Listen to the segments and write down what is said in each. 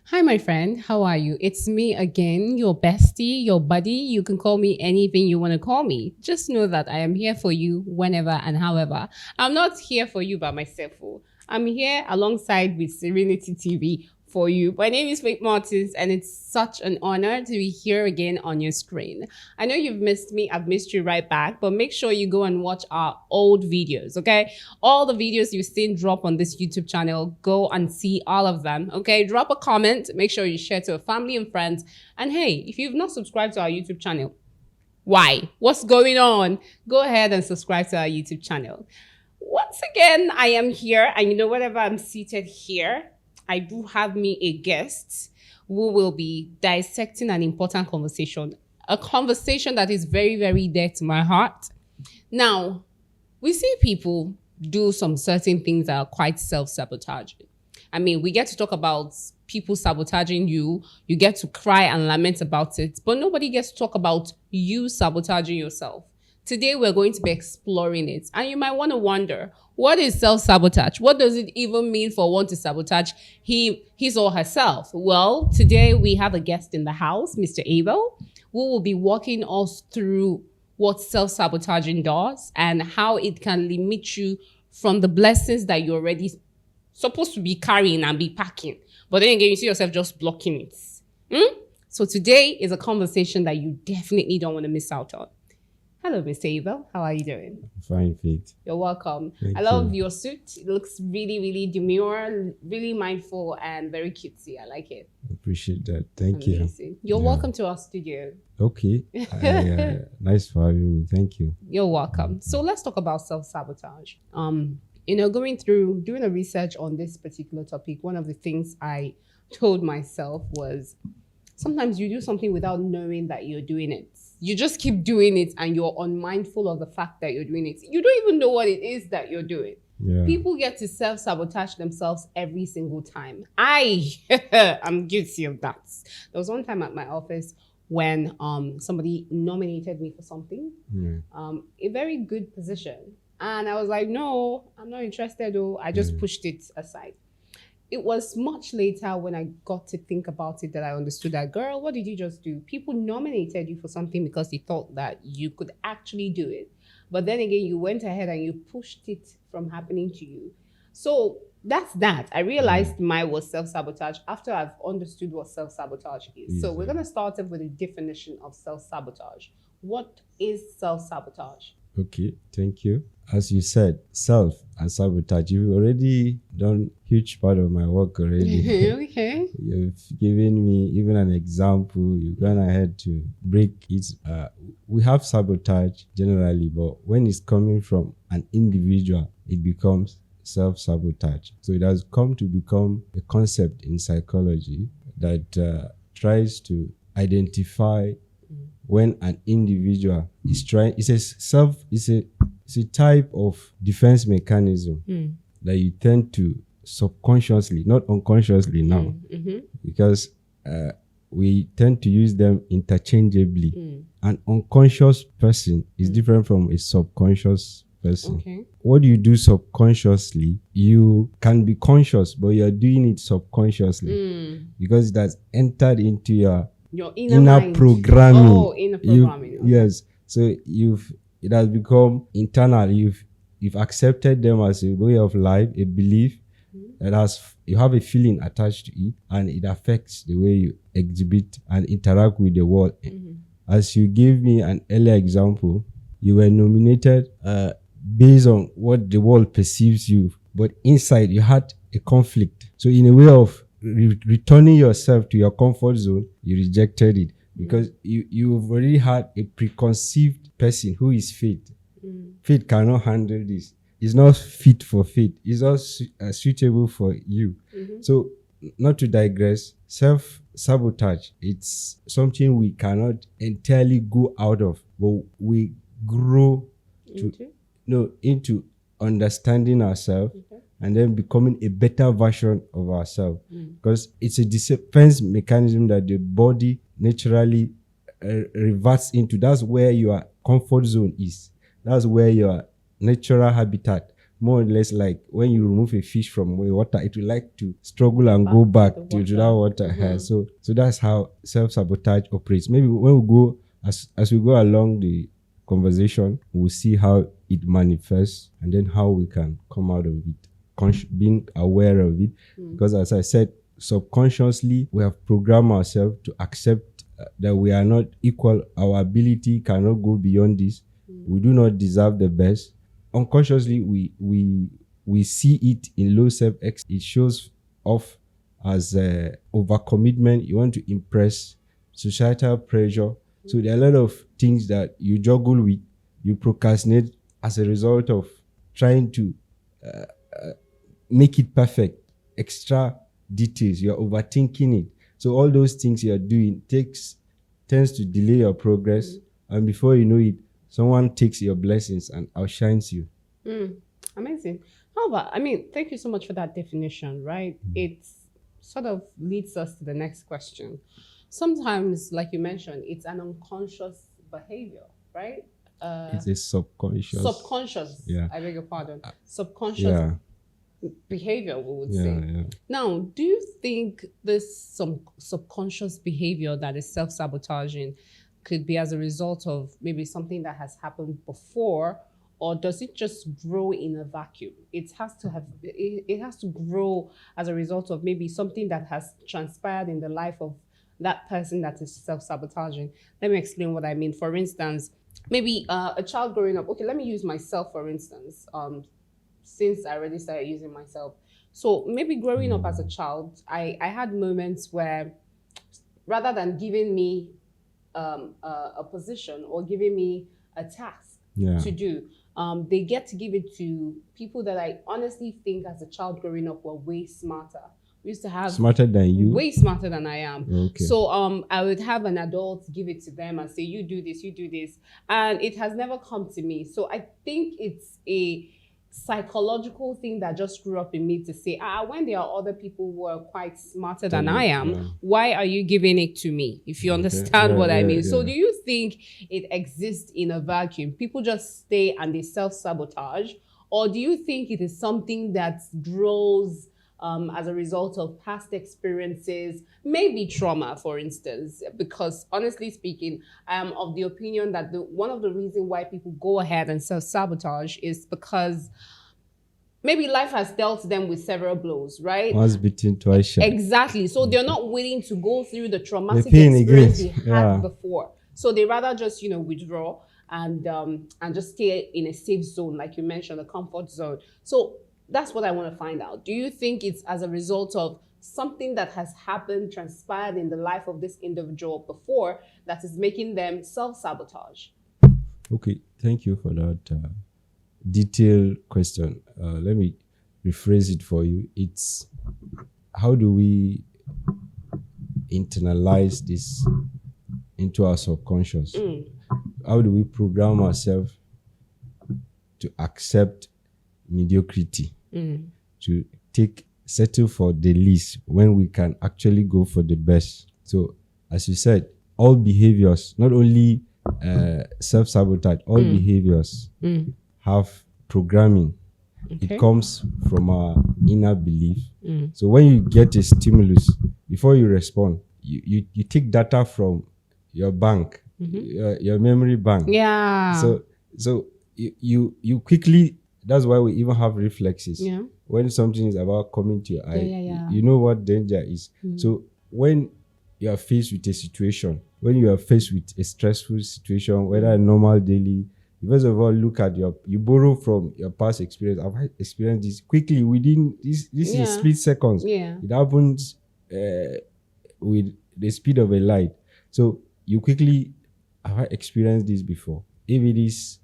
Hi, my friend. How are you? It's me again, your bestie, your buddy. You can call me anything you want to call me. Just know that I am here for you whenever and however. I'm not here for you by myself. I'm here alongside with Serenity TV for you. My name is Faith Martins, and it's such an honor to be here again on your screen. I know you've missed me. I've missed you right back, but make sure you go and watch our old videos, okay? All the videos you've seen drop on this YouTube channel, go and see all of them, okay? Drop a comment. Make sure you share to your family and friends. And hey, if you've not subscribed to our YouTube channel, why? What's going on? Go ahead and subscribe to our YouTube channel. Once again, I am here, and you know, whenever I'm seated here, I do have me a guest who will be dissecting an important conversation, a conversation that is very, very dear to my heart. Now, we see people do some certain things that are quite self-sabotaging. I mean, we get to talk about people sabotaging you. You get to cry and lament about it, but nobody gets to talk about you sabotaging yourself. Today, we're going to be exploring it. And you might want to wonder, what is self-sabotage? What does it even mean for one to sabotage his or herself? Well, today we have a guest in the house, Mr. Abel, who will be walking us through what self-sabotaging does and how it can limit you from the blessings that you're already supposed to be carrying and be packing. But then again, you see yourself just blocking it. So today is a conversation that you definitely don't want to miss out on. Hello, Mr. Abel. How are you doing? Fine, Faith. You're welcome. Thank I love you. your suit. It looks really, really demure, really mindful, and very cutesy. I like it. Appreciate that. Thank Amazing. You're Yeah. welcome to our studio. you. Okay. Nice for having me. Thank you. You're welcome. So let's talk about self-sabotage. Going through doing a research on this particular topic, one of the things I told myself was sometimes you do something without knowing that you're doing it. You just keep doing it and you're unmindful of the fact that you're doing it. You don't even know what it is that you're doing. Yeah. People get to self-sabotage themselves every single time. I'm guilty of that. There was one time at my office when somebody nominated me for something, a very good position. And I was like, no, I'm not interested though. I just pushed it aside. It was much later when I got to think about it that I understood that, girl, what did you just do? People nominated you for something because they thought that you could actually do it. But then again, you went ahead and you pushed it from happening to you. So that's that. I realized mine was self-sabotage after I've understood what self-sabotage is. So we're going to start off with a definition of self-sabotage. What is self-sabotage? Okay. Thank you. As you said, self and sabotage. You've already done huge part of my work already. Okay. You've given me even an example. You've gone ahead to break it. We have sabotage generally, but when it's coming from an individual, it becomes self-sabotage. So it has come to become a concept in psychology that tries to identify when an individual is trying. It's a type of defense mechanism that you tend to subconsciously, not unconsciously now, because we tend to use them interchangeably. An unconscious person is different from a subconscious person. Okay. What you do subconsciously, you can be conscious, but you're doing it subconsciously because it has entered into your inner mind. programming. Oh, inner programming. Okay. Yes. So it has become internal. You've accepted them as a way of life, a belief that you have a feeling attached to it, and it affects the way you exhibit and interact with the world. As you gave me an earlier example, you were nominated based on what the world perceives you, but inside you had a conflict. So in a way of returning yourself to your comfort zone, you rejected it because you've already had a preconceived person who is Faith. Faith cannot handle this. It's not fit for Faith. It's not suitable for you. So, not to digress, self-sabotage, it's something we cannot entirely go out of, but we grow into understanding ourselves and then becoming a better version of ourselves, because it's a defense mechanism that the body naturally reverts into. That's where your comfort zone is. That's where your natural habitat. more or less like when you remove a fish from water, it will like to struggle and go back to that water. So that's how self-sabotage operates. Maybe when we go as we go along the conversation, we'll see how it manifests and then how we can come out of it, being aware of it. Because as I said, subconsciously we have programmed ourselves to accept that we are not equal. Our ability cannot go beyond this. We do not deserve the best. Unconsciously, we see it in low self-esteem. It shows off as overcommitment. You want to impress, societal pressure. So there are a lot of things that you juggle with. You procrastinate as a result of trying to make it perfect. Extra details. You're overthinking it. So all those things you're doing tends to delay your progress. And before you know it, someone takes your blessings and outshines you. Amazing. How about, thank you so much for that definition, right? It sort of leads us to the next question. Sometimes, like you mentioned, it's an unconscious behavior, right? It's a subconscious. Yeah. I beg your pardon. Subconscious behavior, we would say. Yeah. Now, do you think this subconscious behavior that is self-sabotaging could be as a result of maybe something that has happened before, or does it just grow in a vacuum? It has to grow as a result of maybe something that has transpired in the life of that person that is self-sabotaging. Let me explain what I mean. For instance, maybe a child growing up. Okay, let me use myself for instance. Since I already started using myself. So maybe growing up as a child, I had moments where rather than giving me a position or giving me a task to do, they get to give it to people that I honestly think as a child growing up were way smarter. We used to have smarter than you, way smarter than I am. Okay. So I would have an adult give it to them and say, you do this, and it has never come to me. So I think it's a psychological thing that just grew up in me to say, when there are other people who are quite smarter than I am, why are you giving it to me? If you understand what I mean. So do you think it exists in a vacuum? People just stay and they self-sabotage? Or do you think it is something that grows as a result of past experiences, maybe trauma, for instance? Because honestly speaking, I am of the opinion that one of the reasons why people go ahead and self-sabotage is because maybe life has dealt them with several blows, right? Once bitten, twice shy. Exactly. So they're not willing to go through the traumatic experience they had before. So they rather just, withdraw and just stay in a safe zone, like you mentioned, a comfort zone. So that's what I want to find out. Do you think it's as a result of something that has happened, transpired in the life of this individual before, that is making them self-sabotage? Okay, thank you for that detailed question. Let me rephrase it for you. It's how do we internalize this into our subconscious? How do we program ourselves to accept mediocrity, to settle for the least when we can actually go for the best? So as you said, all behaviors, not only self-sabotage, all behaviors have programming. Okay. It comes from our inner belief. So when you get a stimulus, before you respond, you take data from your bank, your memory bank. So you quickly. That's why we even have reflexes. When something is about coming to your eye, you know what danger is. So when you are faced with a situation, when you are faced with a stressful situation, whether a normal daily, first of all, look at you borrow from your past experience. I've experienced this quickly within this is split seconds. It happens with the speed of a light. So you quickly, have I experienced this before? If it is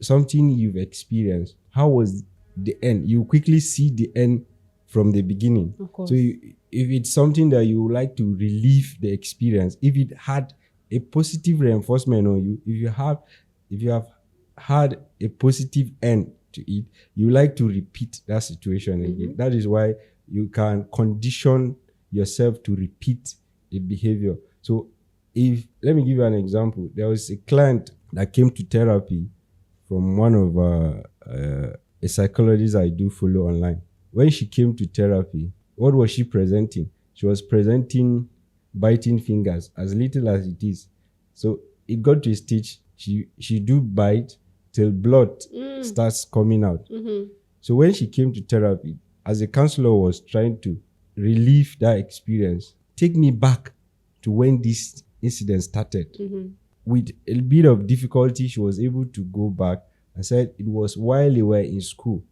something you've experienced, how was the end? You quickly see the end from the beginning. Of course. So if it's something that you would like to relieve the experience, if it had a positive reinforcement on you, if you have had a positive end to it, you like to repeat that situation again. That is why you can condition yourself to repeat a behavior. So let me give you an example. There was a client that came to therapy from one of a psychologist I do follow online. When she came to therapy, what was she presenting? She was presenting biting fingers, as little as it is. So it got to a stage she do bite till blood starts coming out. So when she came to therapy, as a counselor was trying to relieve that experience, take me back to when this incident started. With a bit of difficulty, she was able to go back and said it was while they were in school,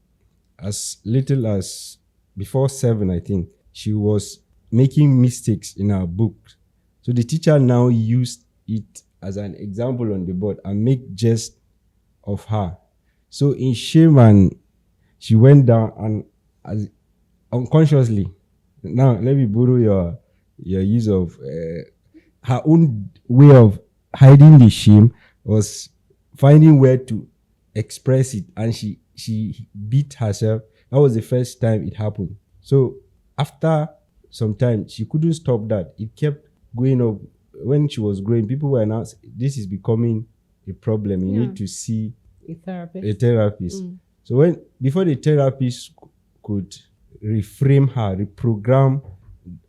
as little as before 7, I think. She was making mistakes in her book. So the teacher now used it as an example on the board and make jest of her. So in shame, and she went down and as unconsciously. Now let me borrow your use of her own way of hiding the shame was finding where to express it, and she beat herself. That was the first time it happened. So after some time, she couldn't stop that. It kept going up. When she was growing, people were announced, this is becoming a problem. You need to see A therapist. a therapist. So before the therapist could reframe her, reprogram,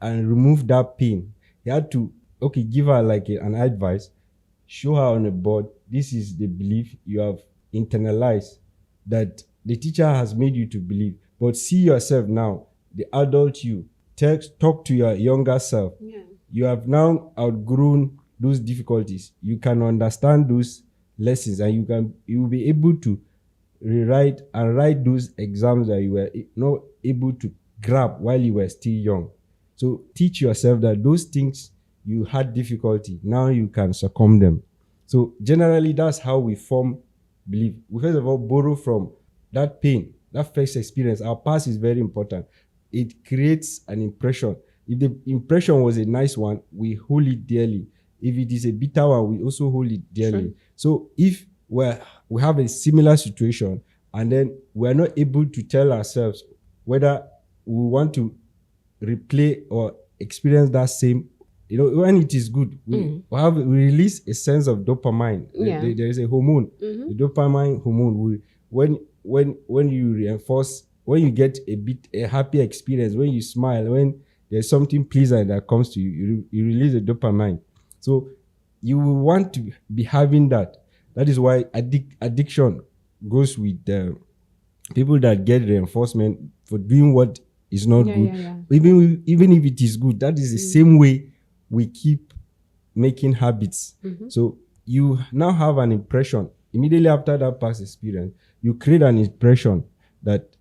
and remove that pain, he had to give her like an advice, show her on a board, this is the belief you have internalized that the teacher has made you to believe. But see yourself now, the adult you. Talk to your younger self. You have now outgrown those difficulties. You can understand those lessons, and you will be able to rewrite and write those exams that you were not able to grab while you were still young. So teach yourself that those things you had difficulty, now you can succumb them. So generally, that's how we form belief. We first of all borrow from that pain, that first experience. Our past is very important. It creates an impression. If the impression was a nice one, we hold it dearly. If it is a bitter one, we also hold it dearly. Sure. So if we have a similar situation and then we're not able to tell ourselves whether we want to replay or experience that same, when it is good, we release a sense of dopamine. There is a hormone, the dopamine hormone. When you reinforce, when you get a happy experience, when you smile, when there's something pleasant that comes to you, you release the dopamine. So you will want to be having that. That is why addiction goes with people that get reinforcement for doing what is not good. Even if it is good, that is the same way we keep making habits. So you now have an impression. Immediately after that past experience, you create an impression that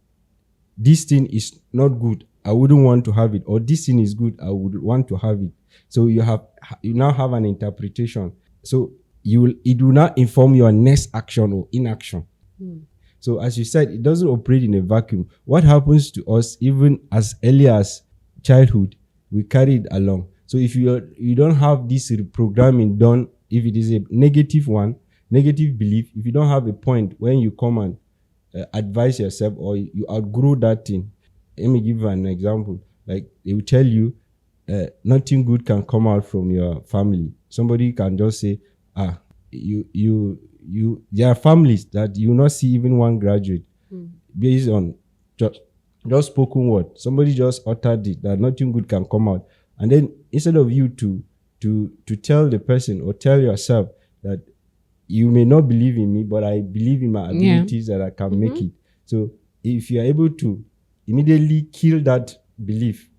this thing is not good, I wouldn't want to have it, or this thing is good, I would want to have it. So you now have an interpretation. So it will not inform your next action or inaction. So as you said, it doesn't operate in a vacuum. What happens to us even as early as childhood, we carry it along. So if you don't have this reprogramming done, if it is a negative belief, if you don't have a point when you come and advise yourself or you outgrow that thing. Let me give you an example. Like they will tell you nothing good can come out from your family. Somebody can just say, there are families that you will not see even one graduate based on just spoken word. Somebody just uttered it that nothing good can come out. And then instead of you to tell the person or tell yourself that you may not believe in me, but I believe in my abilities that I can make it. So if you are able to immediately kill that belief,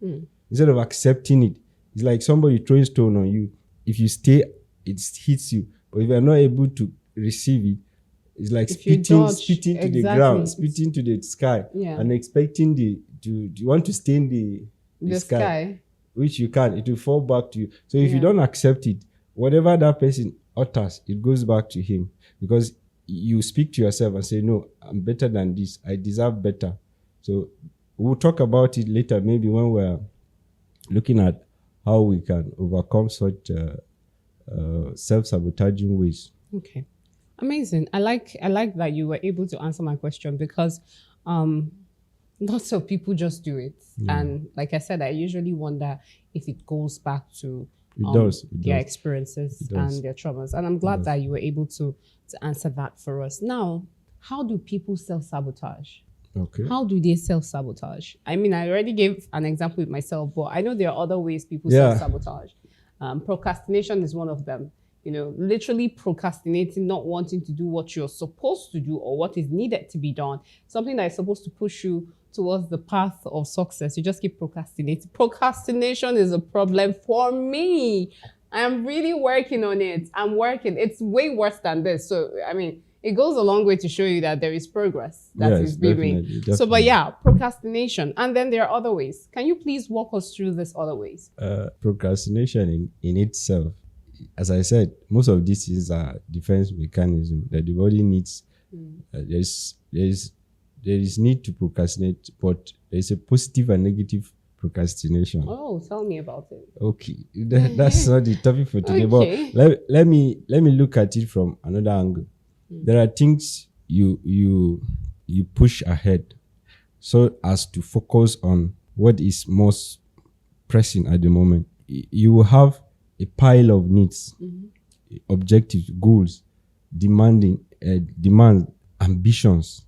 instead of accepting it, it's like somebody throwing stone on you. If you stay, it hits you. But if you are not able to receive it, it's like spitting to the ground, spitting to the sky, and expecting you want to stay in the sky, which you can't. It will fall back to you. So if you don't accept it, whatever that person utters, it goes back to him, because you speak to yourself and say, no, I'm better than this. I deserve better. So we'll talk about it later, maybe when we're looking at how we can overcome such self-sabotaging ways. Okay. Amazing. I like that you were able to answer my question, because lots of people just do it. And like I said, I usually wonder if it goes back to their experiences and their traumas. And I'm glad that you were able to answer that for us. Now, how do people self-sabotage? Okay. How do they self-sabotage? I mean, I already gave an example with myself, but I know there are other ways people Yeah. self-sabotage. Procrastination is one of them. Literally procrastinating, not wanting to do what you're supposed to do or what is needed to be done. Something that is supposed to push you towards the path of success. You just keep procrastinating. Procrastination is a problem for me. I am really working on it. I'm working. It's way worse than this. So, I mean, it goes a long way to show you that there is progress that Yes, is being made. definitely, So, but definitely. yeah, procrastination. And then there are other ways. Can you please walk us through these other ways? Procrastination in itself, as I said, most of these things are defense mechanism that the body needs. There is need to procrastinate, but there is a positive and negative procrastination. Oh, tell me about it. Okay, that's not the topic for today. Okay. But let me look at it from another angle. There are things you push ahead so as to focus on what is most pressing at the moment. You will have a pile of needs, objectives, goals, demands, ambitions,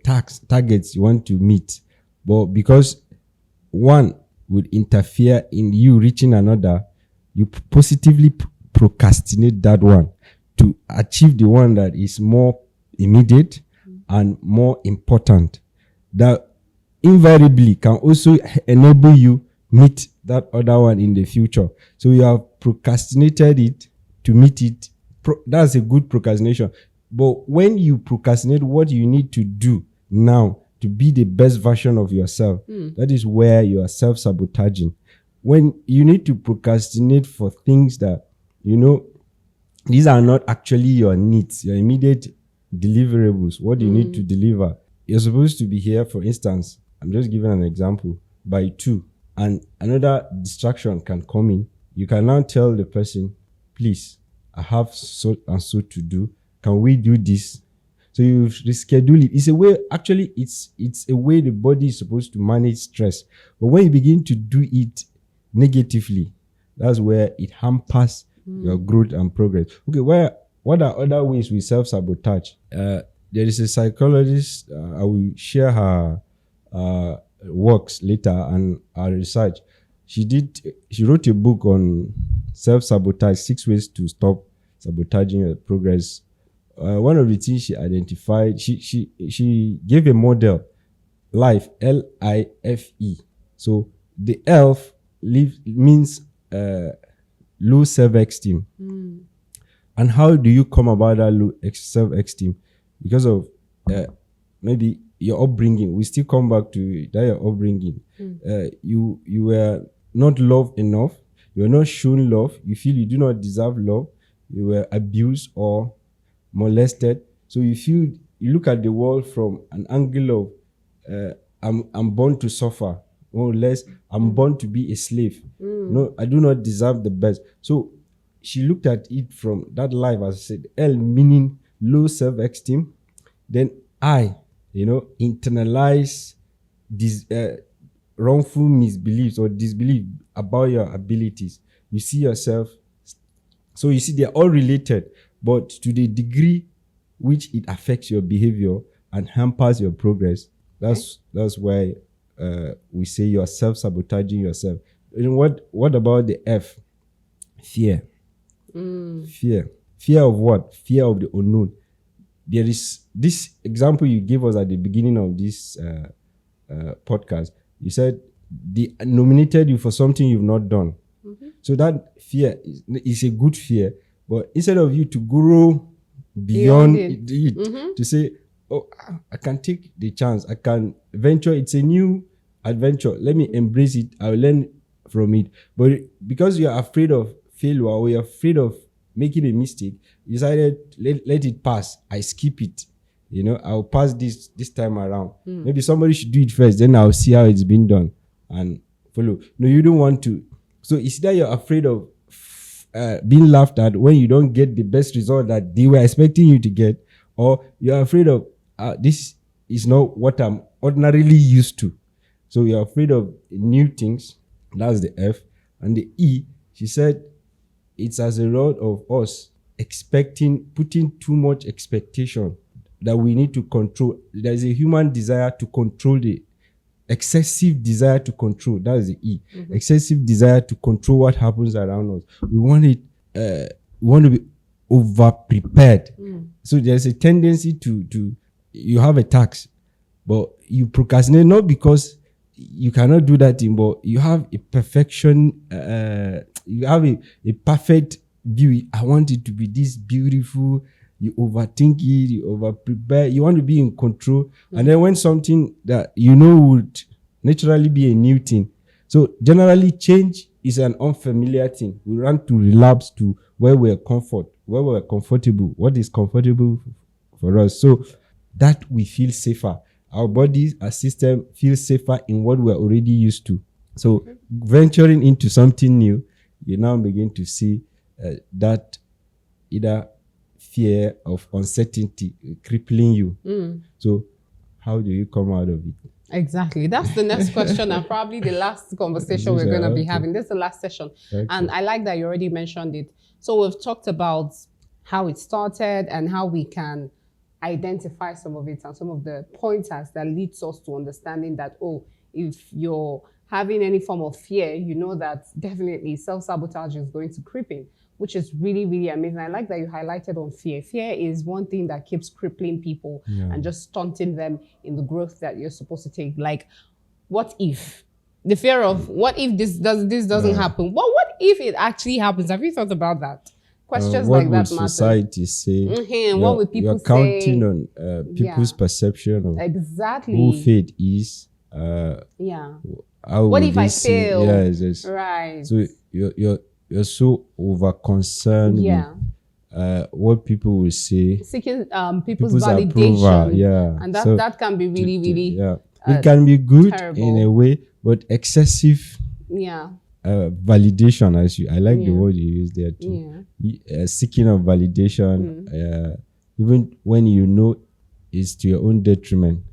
targets you want to meet. But because one would interfere in you reaching another, you positively procrastinate that one to achieve the one that is more immediate and more important. That invariably can also enable you meet that other one in the future. So you have procrastinated it to meet it. That's a good procrastination. But when you procrastinate what you need to do now to be the best version of yourself, that is where you are self-sabotaging. When you need to procrastinate for things that, these are not actually your needs, your immediate deliverables, what you need to deliver. You're supposed to be here, for instance, I'm just giving an example, by 2, and another distraction can come in. You can now tell the person, please, I have so and so to do. Can we do this? So you reschedule it. It's a way, actually, it's a way the body is supposed to manage stress. But when you begin to do it negatively, that's where it hampers your growth and progress. Okay, what are other ways we self-sabotage? There is a psychologist, I will share her works later and her research. She wrote a book on self-sabotage, 6 ways to stop sabotaging your progress. One of the things she identified, she gave a model, life, L-I-F-E. So the elf means low self-esteem. And how do you come about that low self-esteem? Because of maybe your upbringing. We still come back to that, your upbringing. You were not loved enough. You were not shown love. You feel you do not deserve love. You were abused or molested. So you look at the world from an angle of I'm born to suffer, or less I'm born to be a slave. No, I do not deserve the best. So she looked at it from that life, as I said, L meaning low self-esteem. Then I, internalize these wrongful misbeliefs or disbelief about your abilities. You see yourself. So you see, they're all related, but to the degree which it affects your behavior and hampers your progress, that's why we say you're self-sabotaging yourself. What about the F? Fear. Fear of what? Fear of the unknown. There is this example you gave us at the beginning of this podcast. You said they nominated you for something you've not done. So that fear is a good fear, but instead of you to grow beyond it, to say, oh, I can take the chance, I can venture, it's a new adventure, let me embrace it, I'll learn from it. But because you're afraid of failure or you're afraid of making a mistake, you decided, let it pass, I skip it. I'll pass this time around. Maybe somebody should do it first, then I'll see how it's been done and follow. No, you don't want to. So it's that you're afraid of being laughed at when you don't get the best result that they were expecting you to get, or you're afraid of this is not what I'm ordinarily used to. So you're afraid of new things. That's the F. And the E, she said, it's as a result of us putting too much expectation that we need to control. There's a human desire to control, the excessive desire to control. That is the E. Excessive desire to control what happens around us. We want it. We want to be over prepared. So there's a tendency to you have a task, but you procrastinate not because you cannot do that thing, but you have a perfection. You have a perfect view. I want it to be this beautiful. You overthink it, you over prepare, you want to be in control. And then when something that you know would naturally be a new thing. So generally change is an unfamiliar thing. We want to relapse to where we're comfortable, what is comfortable for us. So that we feel safer. Our bodies, our system feels safer in what we're already used to. So venturing into something new, you now begin to see that either fear of uncertainty crippling you. So how do you come out of it? Exactly. That's the next question and probably the last conversation we're going to be having. This is the last session. Okay. And I like that you already mentioned it. So we've talked about how it started and how we can identify some of it and some of the pointers that leads us to understanding that, oh, if you're having any form of fear, you know that definitely self-sabotage is going to creep in, which is really, really amazing. I like that you highlighted on fear. Fear is one thing that keeps crippling people and just stunting them in the growth that you're supposed to take. Like, what if? The fear of, what if this doesn't happen? Well, what if it actually happens? Have you thought about that? Questions like that matter. What would society say? What would people say? You're counting on people's perception of who fate is. What if I fail? Yes. Right. So you're so over concerned with what people will say, seeking people's validation approval, and that can be really it can be good terrible in a way, but excessive validation, I like the word you use there too. Seeking of validation, even when you know it's to your own detriment,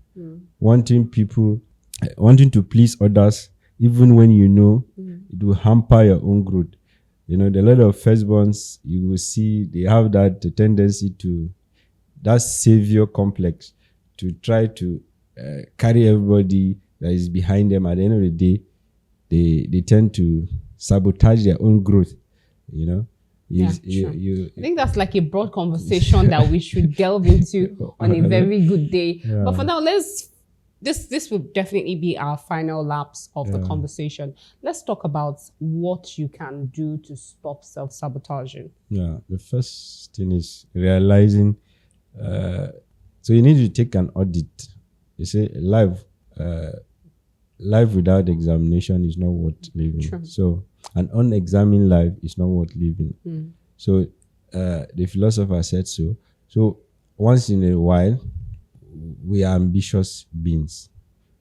wanting to please others, even when you know it will hamper your own growth. You know, the lot of firstborns, you will see they have that tendency to, that savior complex, to try to carry everybody that is behind them. At the end of the day, they tend to sabotage their own growth, you know. I think that's like a broad conversation that we should delve into on a very good day. But for now, this will definitely be our final lapse of the conversation. Let's talk about what you can do to stop self-sabotaging. The first thing is realizing, so you need to take an audit. You say life without examination is not worth living. True. So an unexamined life is not worth living. So the philosopher said so. So once in a while, we are ambitious beings.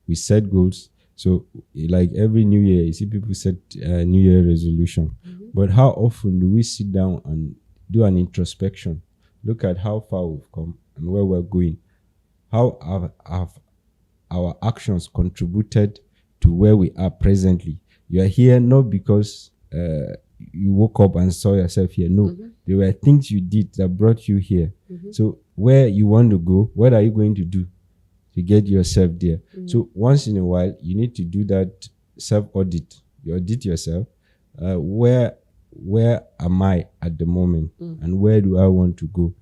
We set goals. So like every new year, you see people set New Year resolution. But how often do we sit down and do an introspection? Look at how far we've come and where we're going. How have our actions contributed to where we are presently? You are here not because you woke up and saw yourself here. No, there were things you did that brought you here. So where you want to go, what are you going to do to get yourself there? So once in a while, you need to do that self-audit. You audit yourself. Where am I at the moment? And where do I want to go?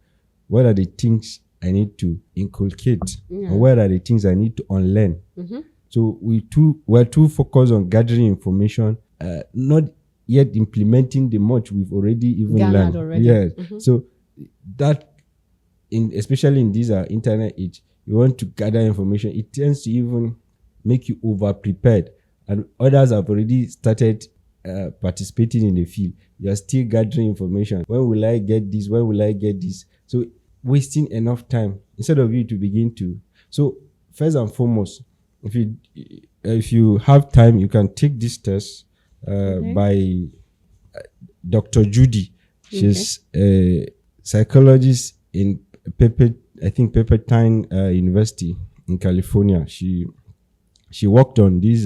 What are the things I need to inculcate? And where are the things I need to unlearn? So we're too focused on gathering information, not yet implementing the much we've already even learned. Yes. So that, especially in this internet age, you want to gather information, it tends to even make you over prepared, and others have already started participating in the field. You are still gathering information. When will I get this? When will I get this? So wasting enough time instead of you to begin to. So first and foremost, if you have time, you can take this test by Dr. Judy. She's a psychologist in Pepperdine University in California. She worked on this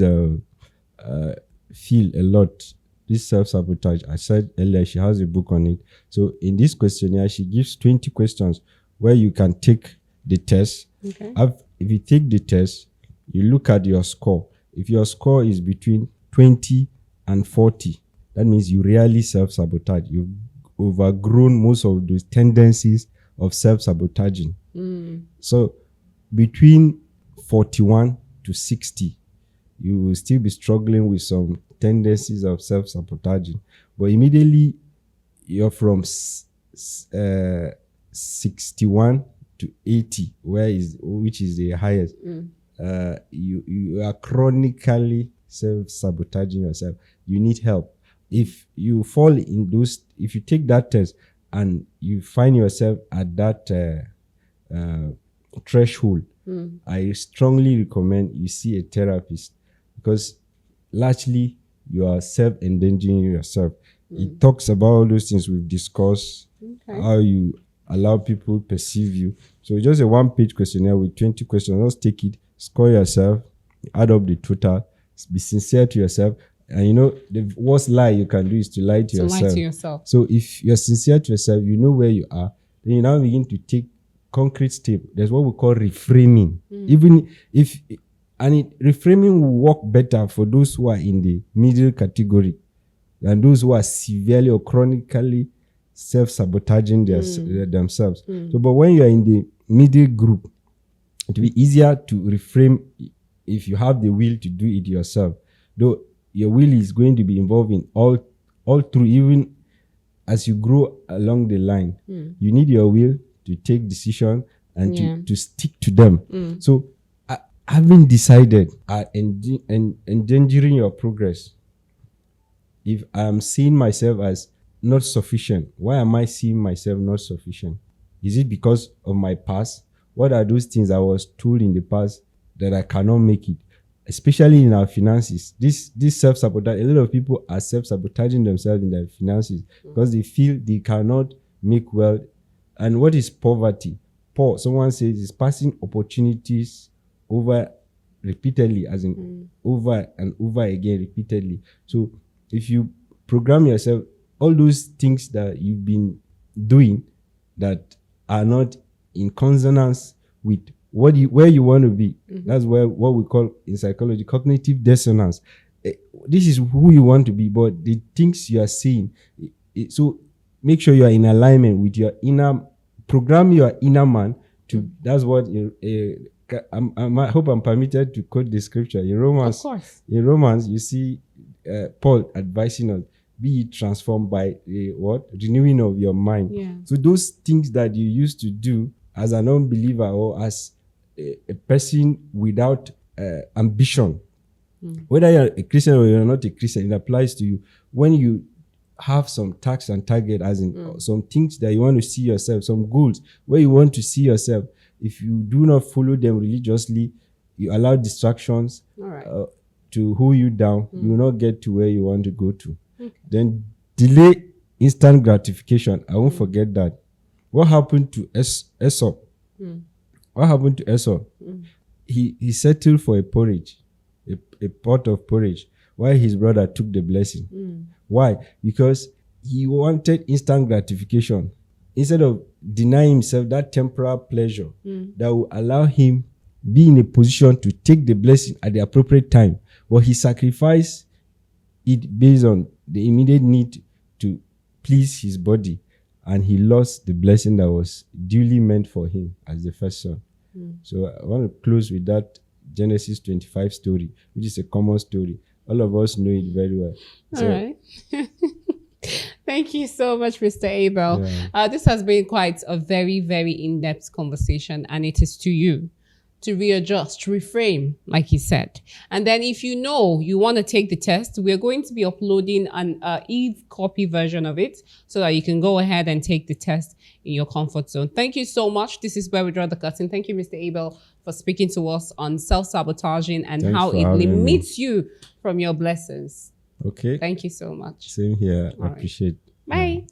field a lot, this self-sabotage. I said earlier, she has a book on it. So in this questionnaire, she gives 20 questions where you can take the test. Okay. If you take the test, you look at your score. If your score is between 20 and 40, that means you rarely self-sabotage. You've overgrown most of those tendencies of self-sabotaging. So between 41 to 60, you will still be struggling with some tendencies of self-sabotaging. But immediately you're from 61 to 80, which is the highest, you are chronically self-sabotaging yourself. You need help. If you fall in those, if you take that test and you find yourself at that threshold, I strongly recommend you see a therapist, because largely you are self-endangering yourself. It talks about all those things we've discussed, how you allow people perceive you. So just a 1-page questionnaire with 20 questions. Just take it, score yourself, add up the total, be sincere to yourself. And you know, the worst lie you can do is to lie to yourself. Lie to yourself. So if you're sincere to yourself, you know where you are, then you now begin to take concrete step. There's what we call reframing. Even if, reframing will work better for those who are in the middle category than those who are severely or chronically self-sabotaging themselves. So, but when you are in the middle group, it will be easier to reframe if you have the will to do it yourself. Though your will is going to be involved in all through, even as you grow along the line. You need your will to take decisions and to stick to them. So, having decided endangering your progress, if I'm seeing myself as not sufficient, why am I seeing myself not sufficient? Is it because of my past? What are those things I was told in the past that I cannot make it? Especially in our finances. This self-sabotage, a lot of people are self-sabotaging themselves in their finances because they feel they cannot make wealth. And what is poverty? Someone says it's passing opportunities over repeatedly, as in over and over again repeatedly. So if you program yourself, all those things that you've been doing that are not in consonance with where you want to be, that's what we call in psychology cognitive dissonance. This is who you want to be, but the things you are seeing. So make sure you are in alignment with your program your inner man to. That's what I hope I'm permitted to quote the scripture in Romans. Of course. In Romans, you see Paul advising us, be transformed by renewing of your mind. Yeah. So those things that you used to do as an unbeliever or as a person without ambition, whether you're a Christian or you're not a Christian, it applies to you. When you have some task and target, as in some things that you want to see yourself, some goals where you want to see yourself, if you do not follow them religiously, you allow distractions to hold you down, you will not get to where you want to go to. Then delay instant gratification. I won't forget that. What happened to Esau? What happened to Esau? He settled for a porridge, a pot of porridge, while his brother took the blessing. Why? Because he wanted instant gratification instead of denying himself that temporal pleasure that will allow him be in a position to take the blessing at the appropriate time. But he sacrificed it based on the immediate need to please his body, and he lost the blessing that was duly meant for him as the first son. So I want to close with that Genesis 25 story, which is a common story. All of us know it very well. All right. Thank you so much, Mr. Abel. This has been quite a very, very in-depth conversation, and it is to you to readjust, reframe, like he said. And then if you know you want to take the test, we're going to be uploading an e-copy version of it so that you can go ahead and take the test in your comfort zone. Thank you so much. This is where we draw the curtain. Thank you, Mr. Abel, for speaking to us on self-sabotaging and how it limits you from your blessings. Okay. Thank you so much. Same here. All Appreciate. Bye.